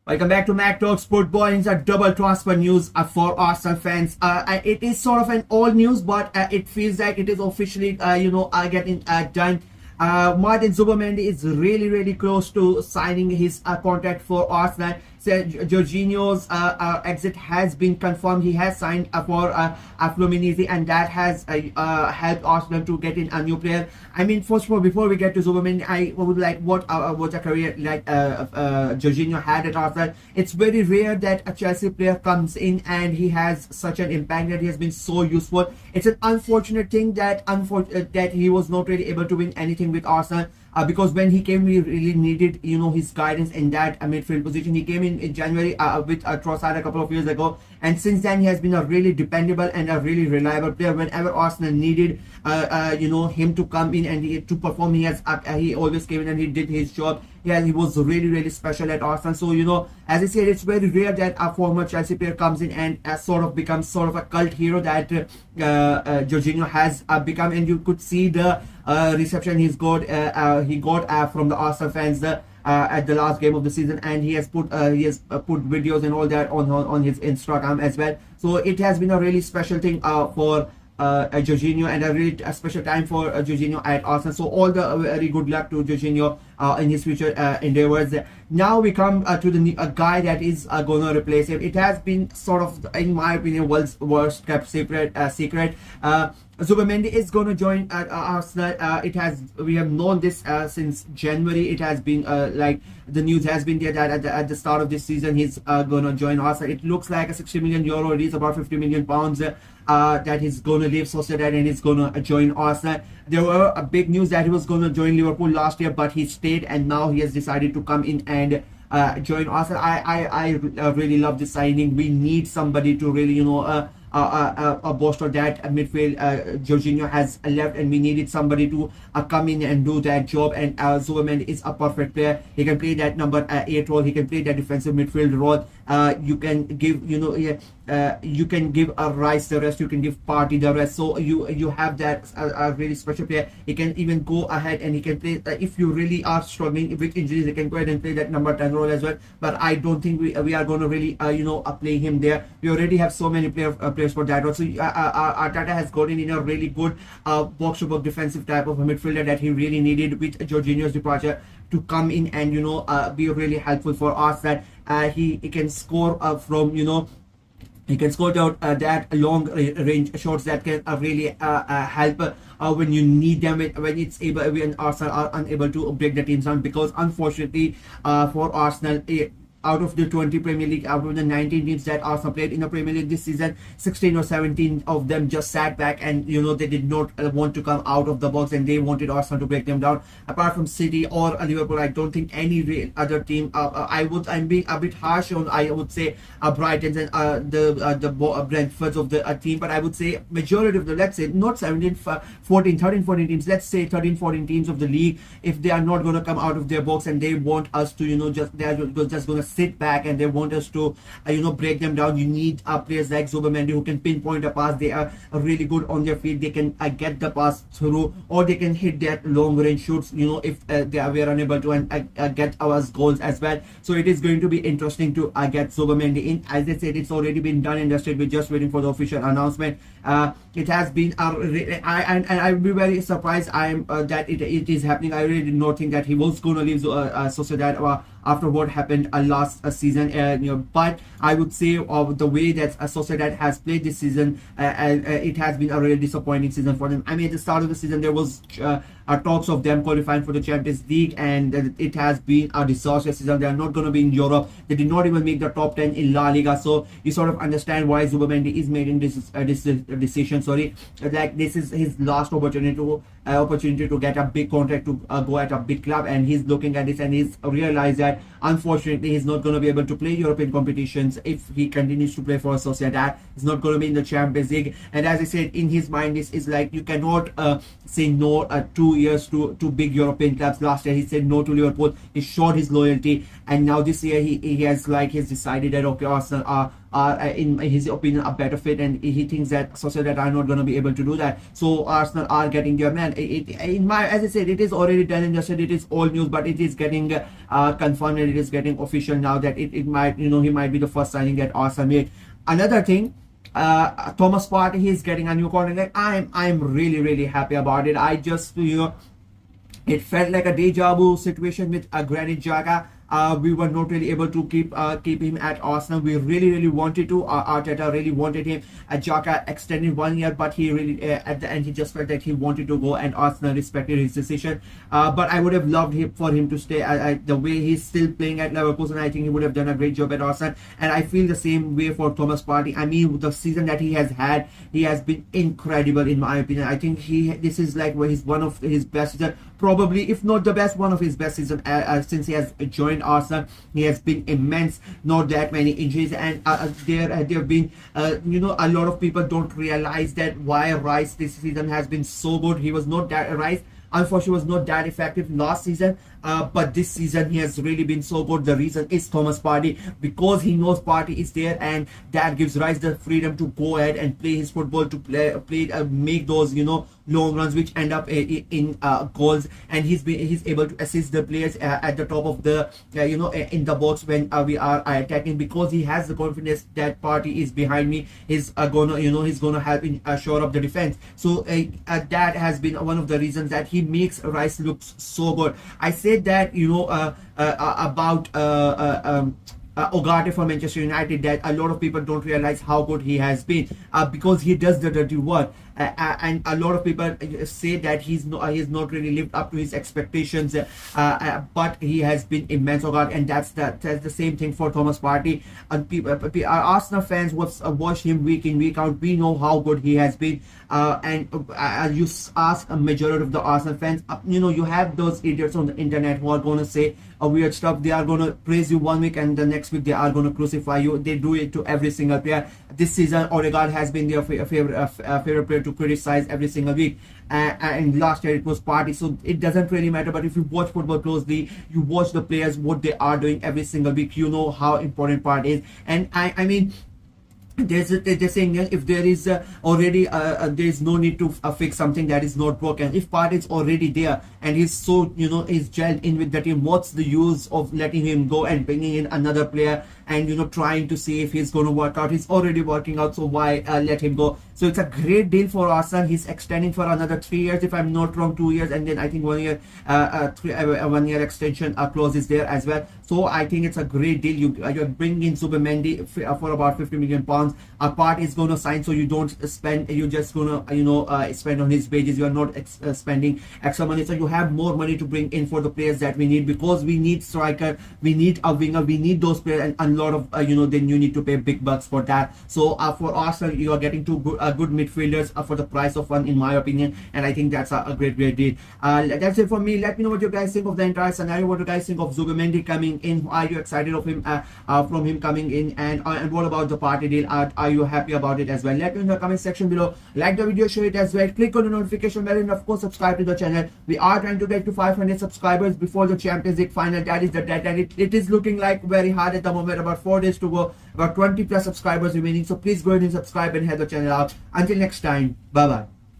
Welcome back to Mac Talks Football. It's a double transfer news for Arsenal fans. It is sort of an old news, but it feels like it is officially, getting done. Martin Zubimendi is really close to signing his contract for Arsenal. So Jorginho's exit has been confirmed. He has signed for Fluminense, and that has helped Arsenal to get in a new player. I mean, first of all, before we get to Zubimendi, I would like what a career like Jorginho had at Arsenal. It's very rare that a Chelsea player comes in and he has such an impact, that he has been so useful. It's an unfortunate thing that he was not really able to win anything with Arsenal. Because when he came, we really needed, his guidance in that midfield position. He came in January with Trossard a couple of years ago, and since then he has been a really dependable and a really reliable player. Whenever Arsenal needed, him to come in and to perform, he always came in and he did his job. Yeah, he was really special at Arsenal. So as I said, it's very rare that a former Chelsea player comes in and becomes sort of a cult hero that Jorginho has become. And you could see the reception he got from the Arsenal fans at the last game of the season, and he has put videos and all that on his Instagram as well. So it has been a really special thing for Jorginho, and a really special time for Jorginho at Arsenal. So all the very good luck to Jorginho in his future endeavors. Now we come to the guy that is going to replace him. It has been sort of, in my opinion, world's worst kept secret. Zubimendi is going to join Arsenal. We have known this since January. It has been like the news has been there that at the start of this season he's going to join Arsenal. It looks like a 60 million euro. It is about 50 million pounds that he's going to leave Sociedad and he's going to join Arsenal. There were a big news that he was going to join Liverpool last year, but he stayed, and now he has decided to come in and join Arsenal. I really love this signing. We need somebody to really bolster that midfield. Jorginho has left, and we needed somebody to come in and do that job. And Zubimendi is a perfect player. He can play that number 8 role. He can play that defensive midfield role. You can give Rice the rest. You can give Partey the rest. So you have that a really special player. He can even go ahead and he can play. If you really are struggling with injuries, he can go ahead and play that number 10 role as well. But I don't think we are going to really play him there. We already have so many players for that. Also, Arteta has gotten in a really good box-to-box defensive type of a midfielder that he really needed with Jorginho's departure to come in and be really helpful for us. That he can score from he can score out that long range shots that can really help when you need them, when Arsenal are unable to break the teams down. Because unfortunately for Arsenal, out of the 20 Premier League, out of the 19 teams that Arsenal played in the Premier League this season, 16 or 17 of them just sat back and they did not want to come out of the box, and they wanted Arsenal to break them down. Apart from City or Liverpool, I don't think any other team. I'm being a bit harsh on, I would say, Brighton's and the Brentfords of the team, but I would say majority of the, let's say not 13, 14 teams, let's say 13, 14 teams of the league, if they are not going to come out of their box and they want us to they are just going to sit back and they want us to break them down, you need players like Zubimendi who can pinpoint a pass. They are really good on their feet. They can get the pass through, or they can hit that long range shoots if we are unable to get our goals as well. So it is going to be interesting to get Zubimendi in. As I said, it's already been done and dusted. We're just waiting for the official announcement. It has been I will be very surprised that it is happening. I really did not think that he was going to leave Sociedad after what happened last season. But I would say the way that Sociedad has played this season, it has been a really disappointing season for them. I mean, at the start of the season there was talks of them qualifying for the Champions League, and it has been a disastrous season. They are not going to be in Europe. They did not even make the top 10 in La Liga. So you sort of understand why Zubimendi is making this decision. Like this is his last opportunity to get a big contract, to go at a big club, and he's looking at this and he's realized that unfortunately he's not going to be able to play European competitions if he continues to play for Sociedad. He's not going to be in the Champions League, and as I said, in his mind this is like you cannot say no to years to big European clubs. Last year he said no to Liverpool. He showed his loyalty, and now this year he has decided that okay, Arsenal are in his opinion a better fit, and he thinks that Sociedad are not going to be able to do that. So Arsenal are getting their man. As I said, it is already done and dusted. It is old news, but it is getting confirmed, and it is getting official now that it might, he might be the first signing that Arsenal made. Another thing, Thomas Partey, he is getting a new contract. I'm really happy about it. I just, it felt like a deja vu situation with Granit Xhaka. We were not really able to keep him at Arsenal. We really wanted to. Arteta really wanted him. Xhaka extended 1 year, but he really at the end he just felt that he wanted to go, and Arsenal respected his decision. But I would have loved for him to stay. The way he's still playing at Liverpool, and I think he would have done a great job at Arsenal. And I feel the same way for Thomas Partey. I mean, the season that he has had, he has been incredible in my opinion. I think this is like one of his best season, probably if not the best, one of his best season since he has joined Arsenal. He has been immense. Not that many injuries, and there have been a lot of people don't realize that why Rice this season has been so good. He was not that Rice unfortunately was not that effective last season, but this season he has really been so good. The reason is Thomas Partey, because he knows Partey is there, and that gives Rice the freedom to go ahead and play his football, to make those long runs which end up in goals, and he's able to assist the players at the top of the in the box when we are attacking, because he has the confidence that Partey is behind me. He's gonna help in shore up the defense. So that has been one of the reasons that he makes Rice look so good. I said that about Ugarte for Manchester United, that a lot of people don't realize how good he has been because he does the dirty work, and a lot of people say that he's not really lived up to his expectations, but he has been immense, Ugarte, and that's the same thing for Thomas Partey. And our Arsenal fans who have watched him week in week out, we know how good he has been, and you ask a majority of the Arsenal fans, you have those idiots on the internet who are going to say weird stuff. They are going to praise you 1 week, and the next week they are going to crucify you. They do it to every single player. This season Odegaard has been their favorite player to criticize every single week, and last year it was Partey. So it doesn't really matter, but if you watch football closely, you watch the players, what they are doing every single week, you know how important Partey is. And I mean, they're saying if there is already there is no need to fix something that is not broken. If Partey is already there and he's so he's gelled in with the team, what's the use of letting him go and bringing in another player and trying to see if he's going to work out? He's already working out, so why let him go? So it's a great deal for Arsenal. He's extending for another 3 years, if I'm not wrong, 2 years, and then I think 1 year 1 year extension clause is there as well. So I think it's a great deal. You're bringing in Zubimendi for about 50 million pounds. A part is going to sign, so you don't spend. You're just going to spend on his wages. You are not spending extra money. So you have more money to bring in for the players that we need, because we need striker, we need a winger, we need those players, and a lot of then you need to pay big bucks for that. So for Arsenal, you are getting two good midfielders for the price of one, in my opinion, and I think that's a great deal. That's it for me. Let me know what you guys think of the entire scenario. What you guys think of Zubimendi coming in? Are you excited of him from him coming in? And what about the Partey deal? Are you happy about it as well? Let me know in the comment section below. Like the video, share it as well. Click on the notification bell, and of course subscribe to the channel. We are trying to get to 500 subscribers before the Champions League final. That is the deadline. It is looking like very hard at the moment. About 4 days to go. About 20+ subscribers remaining. So please go ahead and subscribe and help the channel out. Until next time, bye bye.